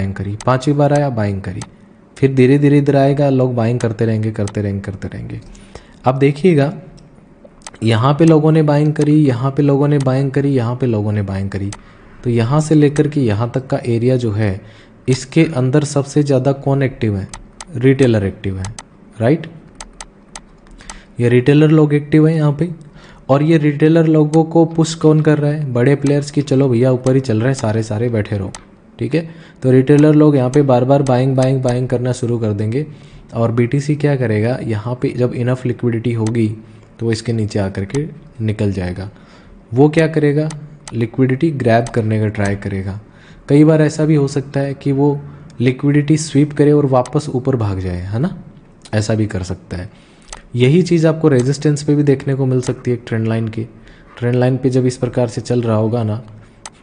Buying करी, 5वीं बार आया बाइंग करी, फिर धीरे धीरे इधर आएगा, लोग बाइंग करते रहेंगे करते रहेंगे करते रहेंगे। अब देखिएगा यहाँ पे लोगों ने बाइंग करी, यहाँ पे लोगों ने बाइंग करी, यहाँ पे लोगों ने बाइंग करी, तो यहाँ से लेकर के यहाँ तक का एरिया जो है इसके अंदर सबसे ज़्यादा कौन एक्टिव है? रिटेलर एक्टिव है, राइट। ये रिटेलर लोग एक्टिव है यहाँ पे, और ये रिटेलर लोगों को पुश कौन कर रहा है? बड़े प्लेयर्स की, चलो भैया ऊपर ही चल रहे हैं सारे बैठे रहो, ठीक है। तो रिटेलर लोग यहाँ पे बार बार बाइंग बाइंग बाइंग करना शुरू कर देंगे, और BTC क्या करेगा, यहाँ पे जब इनफ लिक्विडिटी होगी तो वो इसके नीचे आकर के निकल जाएगा। वो क्या करेगा? लिक्विडिटी ग्रैब करने का ट्राई करेगा। कई बार ऐसा भी हो सकता है कि वो लिक्विडिटी स्वीप करे और वापस ऊपर भाग जाए, है ना, ऐसा भी कर सकता है। यही चीज़ आपको रेजिस्टेंस पे भी देखने को मिल सकती है। एक ट्रेंड लाइन पे जब इस प्रकार से चल रहा होगा ना,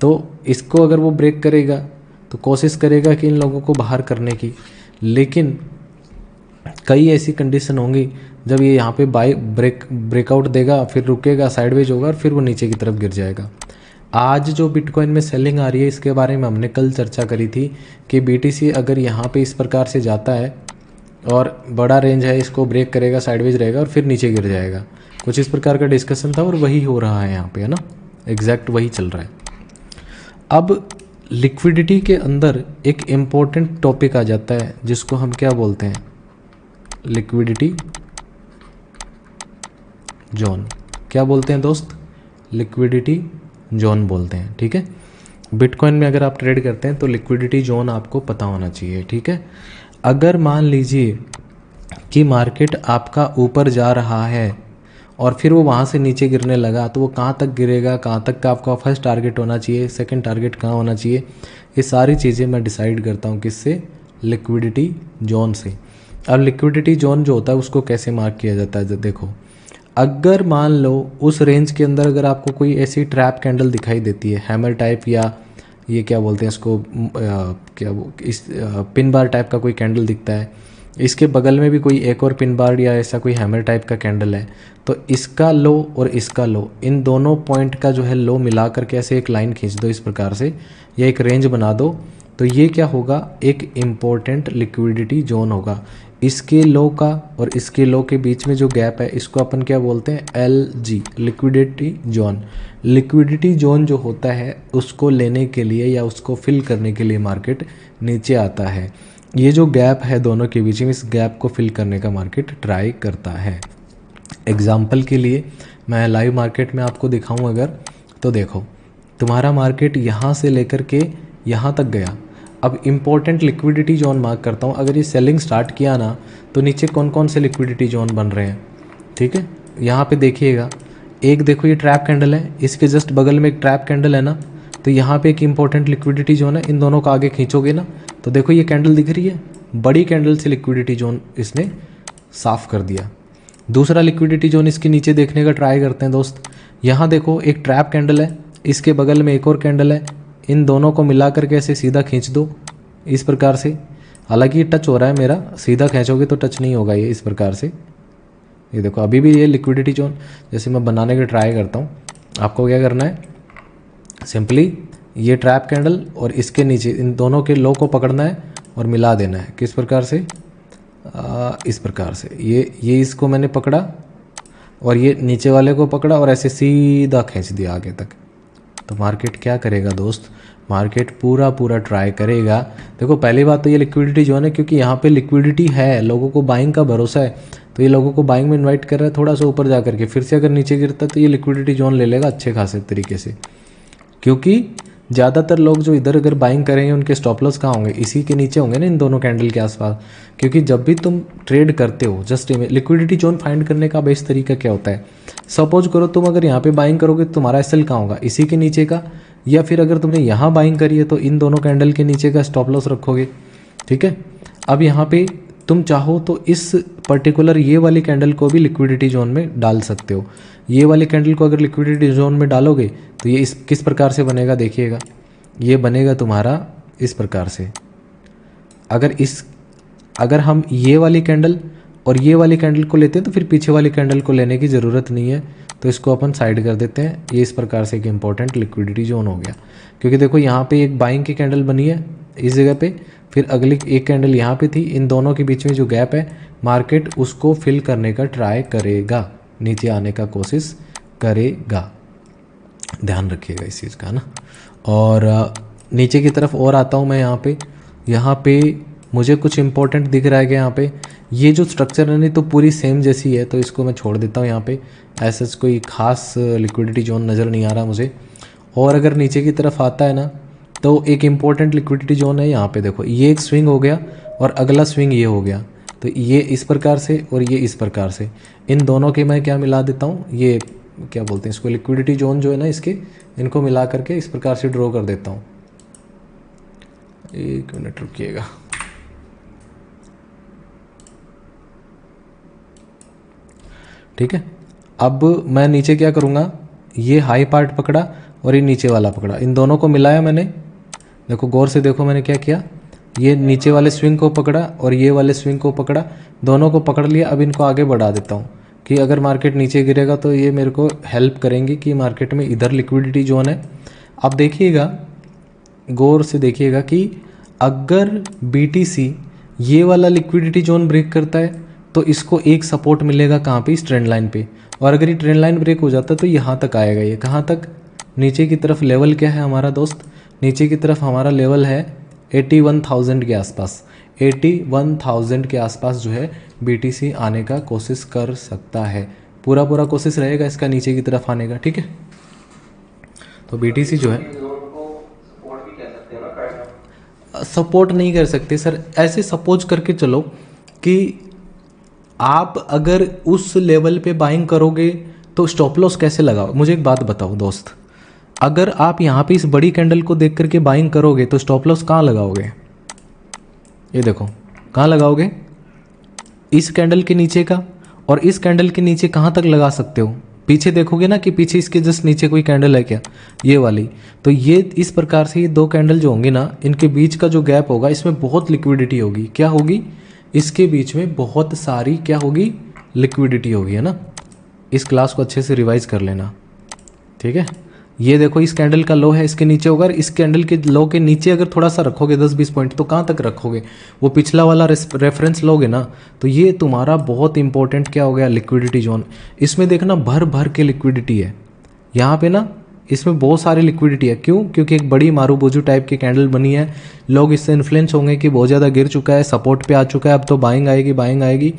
तो इसको अगर वो ब्रेक करेगा तो कोशिश करेगा कि इन लोगों को बाहर करने की, लेकिन कई ऐसी कंडीशन होंगी जब ये यहाँ पे ब्रेकआउट देगा, फिर रुकेगा, साइडवेज होगा और फिर वो नीचे की तरफ गिर जाएगा। आज जो बिटकॉइन में सेलिंग आ रही है इसके बारे में हमने कल चर्चा करी थी कि BTC अगर यहाँ पे इस प्रकार से जाता है और बड़ा रेंज है, इसको ब्रेक करेगा, साइडवेज रहेगा और फिर नीचे गिर जाएगा, कुछ इस प्रकार का डिस्कशन था और वही हो रहा है यहाँ पे, है ना, एग्जैक्ट वही चल रहा है। अब लिक्विडिटी के अंदर एक इम्पोर्टेंट टॉपिक आ जाता है जिसको हम क्या बोलते हैं? Liquidity zone. क्या बोलते हैं दोस्त? लिक्विडिटी जोन बोलते हैं, ठीक है। बिटकॉइन में अगर आप ट्रेड करते हैं तो लिक्विडिटी जोन आपको पता होना चाहिए, ठीक है। अगर मान लीजिए कि मार्केट आपका ऊपर जा रहा है और फिर वो वहाँ से नीचे गिरने लगा, तो वो कहाँ तक गिरेगा, कहाँ तक का आपका फर्स्ट टारगेट होना चाहिए, सेकंड टारगेट कहाँ होना चाहिए, ये सारी चीज़ें मैं डिसाइड करता हूँ किससे? लिक्विडिटी जोन से। अब लिक्विडिटी जोन जो होता है उसको कैसे मार्क किया जाता है? देखो, अगर मान लो उस रेंज के अंदर अगर आपको कोई ऐसी ट्रैप कैंडल दिखाई देती है, हैमर टाइप, या ये क्या बोलते हैं इसको, पिन बार टाइप का कोई कैंडल दिखता है, इसके बगल में भी कोई एक और पिन बार या ऐसा कोई हैमर टाइप का कैंडल है, तो इसका लो और इसका लो, इन दोनों पॉइंट का जो है लो मिला करके ऐसे एक लाइन खींच दो इस प्रकार से, या एक रेंज बना दो, तो ये क्या होगा? एक इम्पोर्टेंट लिक्विडिटी जोन होगा। इसके लो का और इसके लो के बीच में जो गैप है इसको अपन क्या बोलते हैं? LG, liquidity zone. Liquidity zone जो होता है उसको लेने के लिए या उसको फिल करने के लिए मार्केट नीचे आता है। ये जो गैप है दोनों के बीच में, इस गैप को फिल करने का मार्केट ट्राई करता है। एग्जाम्पल के लिए मैं लाइव मार्केट में आपको दिखाऊं अगर, तो देखो तुम्हारा मार्केट यहाँ से लेकर के यहाँ तक गया। अब इम्पोर्टेंट लिक्विडिटी जोन मार्क करता हूँ। अगर ये सेलिंग स्टार्ट किया ना तो नीचे कौन कौन से लिक्विडिटी जोन बन रहे हैं, ठीक है। यहाँ पे देखिएगा, एक देखो ये ट्रैप कैंडल है, इसके जस्ट बगल में एक ट्रैप कैंडल है ना, तो यहाँ पे एक इम्पोर्टेंट लिक्विडिटी जोन है। इन दोनों को आगे खींचोगे ना तो देखो ये कैंडल दिख रही है, बड़ी कैंडल से लिक्विडिटी जोन इसने साफ कर दिया। दूसरा लिक्विडिटी जोन इसके नीचे देखने का ट्राई करते हैं दोस्त। यहाँ देखो एक ट्रैप कैंडल है, इसके बगल में एक और कैंडल है, इन दोनों को मिला करके ऐसे सीधा खींच दो इस प्रकार से। हालांकि ये टच हो रहा है मेरा, सीधा खींचोगे तो टच नहीं होगा ये इस प्रकार से। ये देखो अभी भी ये लिक्विडिटी जोन जैसे मैं बनाने का ट्राई करता हूँ। आपको क्या करना है? सिंपली ये ट्रैप कैंडल और इसके नीचे इन दोनों के लो को पकड़ना है और मिला देना है। किस प्रकार से? इस प्रकार से। ये इसको मैंने पकड़ा और ये नीचे वाले को पकड़ा और ऐसे सीधा खींच दिया आगे तक। तो मार्केट क्या करेगा दोस्त? मार्केट पूरा ट्राई करेगा। देखो पहली बात तो ये लिक्विडिटी जोन है, क्योंकि यहाँ पे लिक्विडिटी है, लोगों को बाइंग का भरोसा है, तो ये लोगों को बाइंग में इनवाइट कर रहा है। थोड़ा सा ऊपर जा करके फिर से अगर नीचे गिरता है तो ये लिक्विडिटी जोन ले लेगा अच्छे खासे तरीके से, क्योंकि ज़्यादातर लोग जो इधर अगर बाइंग करेंगे उनके स्टॉप लॉस कहाँ होंगे? इसी के नीचे होंगे ना, इन दोनों कैंडल के आसपास। क्योंकि जब भी तुम ट्रेड करते हो, जस्ट लिक्विडिटी जोन फाइंड करने का बेस्ट तरीका क्या होता है? सपोज करो तुम अगर यहाँ पे बाइंग करोगे तो तुम्हारा एसएल कहाँ होगा? इसी के नीचे का, या फिर अगर तुमने यहाँ बाइंग करी है तो इन दोनों कैंडल के नीचे का स्टॉप लॉस रखोगे, ठीक है। अब यहाँ पे तुम चाहो तो इस पर्टिकुलर ये वाली कैंडल को भी लिक्विडिटी जोन में डाल सकते हो। ये वाली कैंडल को अगर लिक्विडिटी जोन में डालोगे तो ये इस किस प्रकार से बनेगा देखिएगा। ये बनेगा तुम्हारा इस प्रकार से। अगर हम ये वाली कैंडल और ये वाली कैंडल को लेते हैं तो फिर पीछे वाली कैंडल को लेने की ज़रूरत नहीं है, तो इसको अपन साइड कर देते हैं। ये इस प्रकार से एक इम्पॉर्टेंट लिक्विडिटी जोन हो गया, क्योंकि देखो यहाँ पे एक बाइंग की कैंडल बनी है, इस जगह पे, फिर अगली एक कैंडल यहाँ पे थी, इन दोनों के बीच में जो गैप है मार्केट उसको फिल करने का ट्राई करेगा, नीचे आने का कोशिश करेगा, ध्यान रखिएगा इस चीज़ का ना। और नीचे की तरफ और आता हूँ मैं, यहाँ पे मुझे कुछ इंपॉर्टेंट दिख रहा है कि यहाँ पे ये जो स्ट्रक्चर है नहीं तो पूरी सेम जैसी है, तो इसको मैं छोड़ देता हूँ यहाँ पे, ऐसा कोई खास लिक्विडिटी जोन नज़र नहीं आ रहा मुझे। और अगर नीचे की तरफ आता है ना तो एक इम्पॉर्टेंट लिक्विडिटी जोन है यहाँ पे, देखो ये एक स्विंग हो गया और अगला स्विंग ये हो गया, तो ये इस प्रकार से और ये इस प्रकार से, इन दोनों के मैं क्या मिला देता हूँ, ये क्या बोलते हैं इसको, लिक्विडिटी जोन जो है ना इसके, इनको मिला करके इस प्रकार से ड्रॉ कर देता हूँ। एक मिनट रुकिएगा, ठीक है। अब मैं नीचे क्या करूँगा, ये हाई पार्ट पकड़ा और ये नीचे वाला पकड़ा, इन दोनों को मिलाया मैंने, देखो गौर से देखो मैंने क्या किया, ये नीचे वाले स्विंग को पकड़ा और ये वाले स्विंग को पकड़ा, दोनों को पकड़ लिया। अब इनको आगे बढ़ा देता हूँ कि अगर मार्केट नीचे गिरेगा तो ये मेरे को हेल्प करेंगे कि मार्केट में इधर लिक्विडिटी जोन है। अब देखिएगा, गौर से देखिएगा कि अगर BTC ये वाला लिक्विडिटी जोन ब्रेक करता है तो इसको एक सपोर्ट मिलेगा कहाँ पे, इस ट्रेंड लाइन पे, और अगर ये ट्रेंड लाइन ब्रेक हो जाता है तो यहाँ तक आएगा, ये कहाँ तक, नीचे की तरफ लेवल क्या है हमारा दोस्त, नीचे की तरफ हमारा लेवल है 81,000 के आसपास, 81,000 के आसपास जो है BTC आने का कोशिश कर सकता है, पूरा कोशिश रहेगा इसका नीचे की तरफ आने का, ठीक है। तो BTC जो है सपोर्ट नहीं कर सकते सर, ऐसे सपोज करके चलो कि आप अगर उस लेवल पे बाइंग करोगे तो स्टॉप लॉस कैसे लगाओ, मुझे एक बात बताओ दोस्त, अगर आप यहाँ पे इस बड़ी कैंडल को देख करके बाइंग करोगे तो स्टॉप लॉस कहाँ लगाओगे, ये देखो कहाँ लगाओगे, इस कैंडल के नीचे का, और इस कैंडल के नीचे कहाँ तक लगा सकते हो, पीछे देखोगे ना कि पीछे इसके जस्ट नीचे कोई कैंडल है क्या, ये वाली, तो ये इस प्रकार से ये दो कैंडल जो होंगी ना, इनके बीच का जो गैप होगा इसमें बहुत लिक्विडिटी होगी, क्या होगी, इसके बीच में बहुत सारी क्या होगी, लिक्विडिटी होगी, है ना। इस क्लास को अच्छे से रिवाइज कर लेना, ठीक है। ये देखो इस कैंडल का लो है, इसके नीचे होगा, इस कैंडल के लो के नीचे अगर थोड़ा सा रखोगे 10-20 पॉइंट तो कहाँ तक रखोगे, वो पिछला वाला रेफरेंस लोगे ना, तो ये तुम्हारा बहुत इंपॉर्टेंट क्या हो गया, लिक्विडिटी जोन। इसमें देखना भर भर के लिक्विडिटी है यहाँ पे ना, इसमें बहुत सारी लिक्विडिटी है, क्यों, क्योंकि एक बड़ी मारूबोजू टाइप की कैंडल बनी है, लोग इससे इन्फ्लुएंस होंगे कि बहुत ज़्यादा गिर चुका है, सपोर्ट पे आ चुका है, अब तो बाइंग आएगी।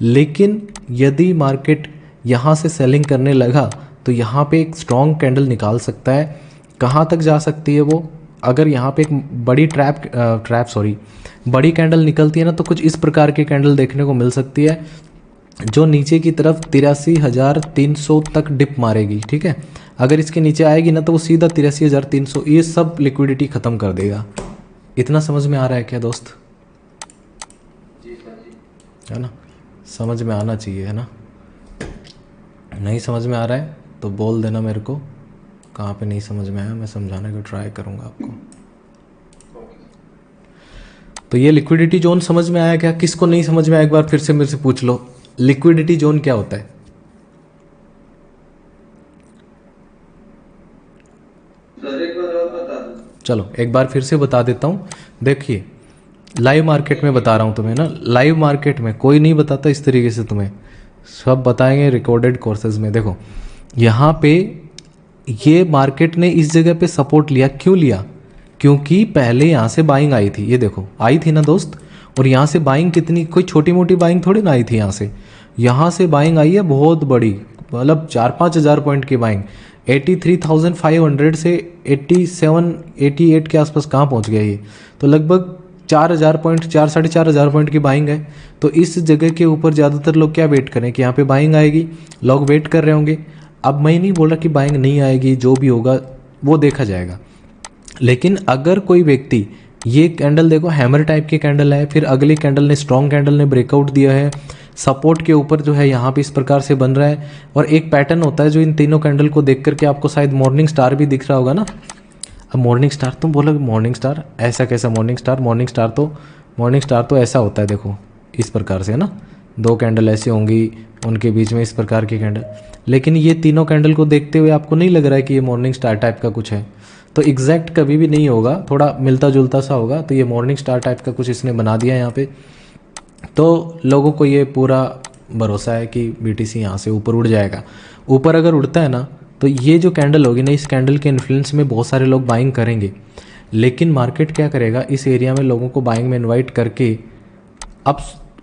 लेकिन यदि मार्केट यहाँ से सेलिंग करने लगा तो यहाँ पे एक स्ट्रॉन्ग कैंडल निकाल सकता है, कहाँ तक जा सकती है वो, अगर यहाँ पे एक बड़ी बड़ी कैंडल निकलती है ना तो कुछ इस प्रकार की कैंडल देखने को मिल सकती है जो नीचे की तरफ 83,300 तक डिप मारेगी, ठीक है। अगर इसके नीचे आएगी ना तो वो सीधा 83,300 ये सब लिक्विडिटी ख़त्म कर देगा। इतना समझ में आ रहा है क्या दोस्त, है ना, समझ में आना चाहिए, है ना। नहीं समझ में आ रहा है तो बोल देना मेरे को कहाँ पे नहीं समझ में आया, मैं समझाने का ट्राई करूँगा आपको। तो ये लिक्विडिटी जोन समझ में आया क्या, किसको नहीं समझ में आया एक बार फिर से मेरे से पूछ लो, लिक्विडिटी जोन क्या होता है। चलो एक बार फिर से बता देता हूँ, देखिए लाइव मार्केट में बता रहा हूँ तुम्हें ना, लाइव मार्केट में कोई नहीं बताता इस तरीके से, तुम्हें सब बताएंगे रिकॉर्डेड कोर्सेज में। देखो यहाँ पे ये मार्केट ने इस जगह पे सपोर्ट लिया, क्यों लिया, क्योंकि पहले यहाँ से बाइंग आई थी, ये देखो आई थी ना दोस्त, और यहाँ से बाइंग कितनी, कोई छोटी मोटी बाइंग थोड़ी ना आई थी, यहाँ से बाइंग आई है बहुत बड़ी, मतलब 4-5 हज़ार पॉइंट की बाइंग, 83,500 से 87-88 के आसपास कहाँ पहुँच गया ये, तो लगभग 4,000 पॉइंट 4-4,500 पॉइंट की बाइंग है। तो इस जगह के ऊपर ज़्यादातर लोग क्या वेट करें कि यहाँ पे बाइंग आएगी, लोग वेट कर रहे होंगे। अब मैं नहीं बोल रहा कि बाइंग नहीं आएगी, जो भी होगा वो देखा जाएगा, लेकिन अगर कोई व्यक्ति, ये कैंडल देखो हैमर टाइप की कैंडल है, फिर अगली कैंडल ने स्ट्रॉन्ग कैंडल ने ब्रेकआउट दिया है, सपोर्ट के ऊपर जो है यहाँ पे इस प्रकार से बन रहा है, और एक पैटर्न होता है जो इन तीनों कैंडल को देख करके आपको शायद मॉर्निंग स्टार भी दिख रहा होगा ना। अब मॉर्निंग स्टार तुम बोलोगे मॉर्निंग स्टार ऐसा कैसा, मॉर्निंग स्टार तो ऐसा होता है, देखो इस प्रकार से, है ना, दो कैंडल ऐसे होंगी, उनके बीच में इस प्रकार की कैंडल, लेकिन ये तीनों कैंडल को देखते हुए आपको नहीं लग रहा है कि ये मॉर्निंग स्टार टाइप का कुछ है, तो एग्जैक्ट कभी भी नहीं होगा, थोड़ा मिलता जुलता सा होगा। तो ये मॉर्निंग स्टार टाइप का कुछ इसने बना दिया यहाँ पे। तो लोगों को ये पूरा भरोसा है कि BTC यहाँ से ऊपर उड़ जाएगा। ऊपर अगर उड़ता है ना तो ये जो कैंडल होगी ना, इस कैंडल के इन्फ्लुएंस में बहुत सारे लोग बाइंग करेंगे। लेकिन मार्केट क्या करेगा, इस एरिया में लोगों को बाइंग में इनवाइट करके, अब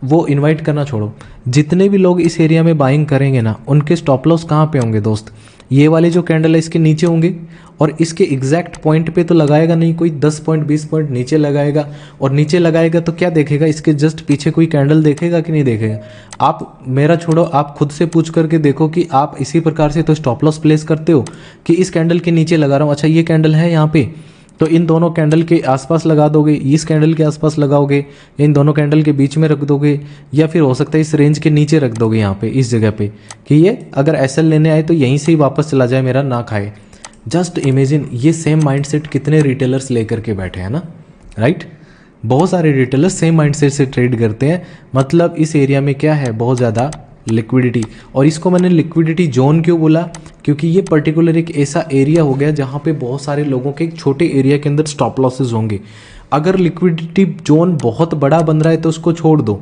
वो इनवाइट करना छोड़ो, जितने भी लोग इस एरिया में बाइंग करेंगे ना, उनके स्टॉप लॉस कहाँ पे होंगे दोस्त? ये वाले जो कैंडल है इसके नीचे होंगे। और इसके एग्जैक्ट पॉइंट पे तो लगाएगा नहीं, कोई 10 पॉइंट 20 पॉइंट नीचे लगाएगा। और नीचे लगाएगा तो क्या देखेगा, इसके जस्ट पीछे कोई कैंडल देखेगा कि नहीं देखेगा? आप मेरा छोड़ो, आप खुद से पूछ करके देखो कि आप इसी प्रकार से तो स्टॉप लॉस प्लेस करते हो कि इस कैंडल के नीचे लगा रहा हूँ, अच्छा ये कैंडल है यहाँ पे, तो इन दोनों कैंडल के आसपास लगा दोगे, इस कैंडल के आसपास लगाओगे, इन दोनों कैंडल के बीच में रख दोगे, या फिर हो सकता है इस रेंज के नीचे रख दोगे यहाँ पे, इस जगह पे, कि ये अगर एसएल लेने आए तो यहीं से ही वापस चला जाए, मेरा ना खाए। जस्ट इमेजिन ये सेम माइंडसेट कितने रिटेलर्स लेकर के बैठे हैं ना, राइट? बहुत सारे रिटेलर्स सेम माइंडसेट से ट्रेड करते हैं। मतलब इस एरिया में क्या है, बहुत ज़्यादा लिक्विडिटी। और इसको मैंने लिक्विडिटी जोन क्यों बोला, क्योंकि ये पर्टिकुलर एक ऐसा एरिया हो गया जहाँ पे बहुत सारे लोगों के एक छोटे एरिया के अंदर स्टॉप लॉसेस होंगे। अगर लिक्विडिटी जोन बहुत बड़ा बन रहा है तो उसको छोड़ दो,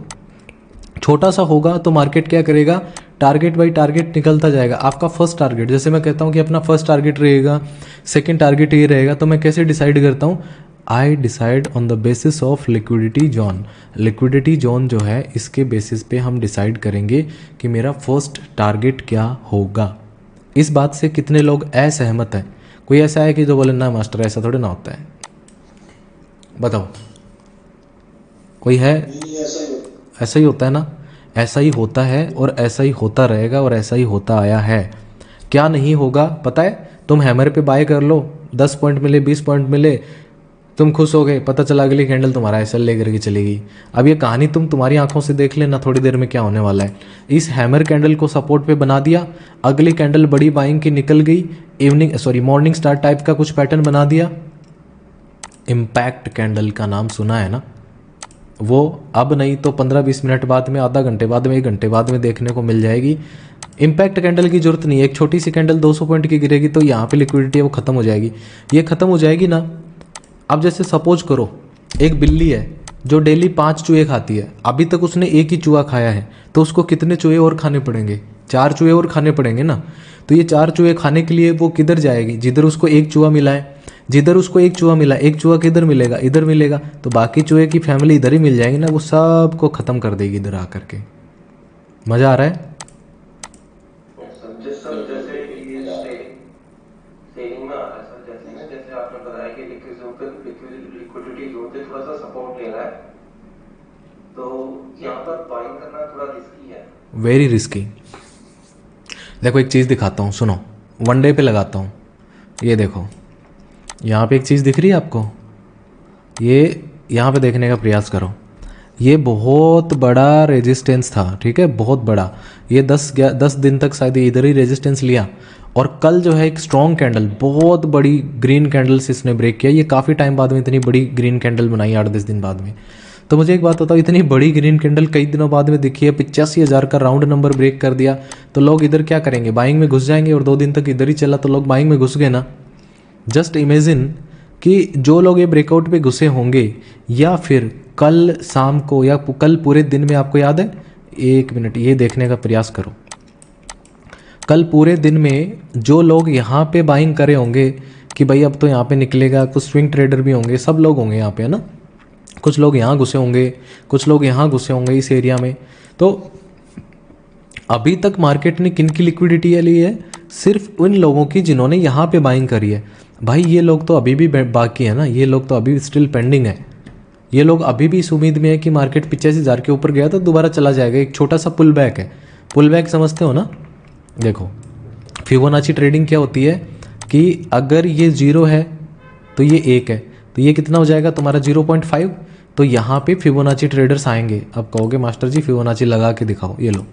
छोटा सा होगा तो मार्केट क्या करेगा, टारगेट बाई टारगेट निकलता जाएगा। आपका फर्स्ट टारगेट, जैसे मैं कहता हूँ कि अपना फर्स्ट टारगेट रहेगा, सेकंड टारगेट ये रहेगा, तो मैं कैसे डिसाइड करता हूँ? I decide on the basis of liquidity zone. Liquidity zone जो है इसके बेसिस पे हम डिसाइड करेंगे कि मेरा फर्स्ट टारगेट क्या होगा। इस बात से कितने लोग असहमत हैं? कोई ऐसा है कि जो बोले ना मास्टर ऐसा थोड़ी ना होता है? बताओ, कोई है? ऐसा ही होता है ना, ऐसा ही होता है और ऐसा ही होता रहेगा और ऐसा ही होता आया है। क्या नहीं होगा पता है? तुम हैमर पे बाय कर लो, 10 पॉइंट मिले, 20 पॉइंट मिले, तुम खुश हो गए, पता चला अगली कैंडल तुम्हारा एसएल लेकर के चलेगी। अब ये कहानी तुम्हारी आंखों से देख लेना थोड़ी देर में क्या होने वाला है। इस हैमर कैंडल को सपोर्ट पे बना दिया, अगली कैंडल बड़ी बाइंग की निकल गई, मॉर्निंग स्टार टाइप का कुछ पैटर्न बना दिया। इम्पैक्ट कैंडल का नाम सुना है ना? वो अब नहीं तो 15-20 मिनट बाद में, आधा घंटे बाद में, 1 घंटे बाद में देखने को मिल जाएगी। इम्पैक्ट कैंडल की जरूरत नहीं है, एक छोटी सी कैंडल 200 पॉइंट की गिरेगी तो यहाँ पे लिक्विडिटी है वो खत्म हो जाएगी। ये खत्म हो जाएगी ना। अब जैसे सपोज करो एक बिल्ली है जो डेली 5 चूहे खाती है, अभी तक उसने एक ही चूहा खाया है, तो उसको कितने चूहे और खाने पड़ेंगे? 4 चूहे और खाने पड़ेंगे ना। तो ये 4 चूहे खाने के लिए वो किधर जाएगी? जिधर उसको एक चूहा मिला है, जिधर उसको एक चूहा मिला, एक चूहा किधर मिलेगा? इधर मिलेगा। तो बाकी चूहे की फैमिली इधर ही मिल जाएगी ना, वो सबको खत्म कर देगी इधर आकर के। मजा आ रहा है? Very risky. देखो एक चीज़ दिखाता हूँ, सुनो, वन डे पे लगाता हूँ। ये देखो यहाँ पे एक चीज़ दिख रही है आपको, ये यहाँ पे देखने का प्रयास करो। ये बहुत बड़ा रेजिस्टेंस था, ठीक है, बहुत बड़ा। ये 10 दिन तक शायद इधर ही रेजिस्टेंस लिया, और कल जो है एक स्ट्रॉन्ग कैंडल, बहुत बड़ी ग्रीन कैंडल से इसने ब्रेक किया। ये काफ़ी टाइम बाद में इतनी बड़ी ग्रीन कैंडल बनाई, 8-10 दिन बाद में। तो मुझे एक बात बताओ, इतनी बड़ी ग्रीन कैंडल कई दिनों बाद में दिखी है, 85,000 का राउंड नंबर ब्रेक कर दिया, तो लोग इधर क्या करेंगे? बाइंग में घुस जाएंगे। और 2 दिन तक इधर ही चला तो लोग बाइंग में घुस गए ना। जस्ट इमेजिन कि जो लोग ये ब्रेकआउट पे घुसे होंगे, या फिर कल शाम को या कल पूरे दिन में, आपको याद है, 1 मिनट ये देखने का प्रयास करो, कल पूरे दिन में जो लोग यहाँ पे बाइंग करे होंगे कि भाई अब तो यहाँ पे निकलेगा, कुछ स्विंग ट्रेडर भी होंगे, सब लोग होंगे यहाँ पे, है ना। कुछ लोग यहाँ घुसे होंगे, कुछ लोग यहाँ घुसे होंगे इस एरिया में। तो अभी तक मार्केट ने किन की लिक्विडिटी ली है? सिर्फ उन लोगों की जिन्होंने यहाँ पे बाइंग करी है। भाई ये लोग तो अभी भी बाकी है ना, ये लोग तो अभी स्टिल पेंडिंग है। ये लोग अभी भी इस उम्मीद में है कि मार्केट 85,000 के ऊपर गया तो दोबारा चला जाएगा। एक छोटा सा पुल बैक है, पुल बैक समझते हो ना? देखो फिबोनाची ट्रेडिंग क्या होती है कि अगर ये 0 है तो ये 1 है, तो ये कितना हो जाएगा तुम्हारा? 0.5। तो यहाँ पे फिबोनाची ट्रेडर्स आएंगे। अब कहोगे मास्टर जी फिबोनाची लगा के दिखाओ, ये लो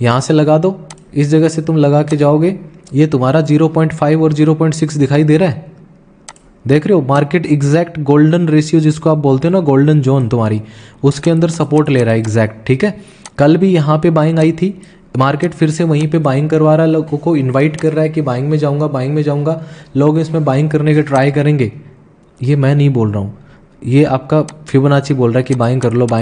यहाँ से लगा दो, इस जगह से तुम लगा के जाओगे, ये तुम्हारा 0.5 और 0.6 दिखाई दे रहा है। देख रहे हो? मार्केट एग्जैक्ट गोल्डन रेशियो जिसको आप बोलते हो ना, गोल्डन जोन तुम्हारी, उसके अंदर सपोर्ट ले रहा है एग्जैक्ट, ठीक है। कल भी यहाँ पे बाइंग आई थी, मार्केट फिर से वहीं पे बाइंग करवा रहा है, लोगों को इनवाइट कर रहा है कि बाइंग में जाऊंगा, बाइंग में जाऊंगा, लोग इसमें बाइंग करने के ट्राई करेंगे। ये मैं नहीं बोल रहा हूँ, ये आपका फिबोनाची बोल रहा है कि बाइंग कर लो, बाइंग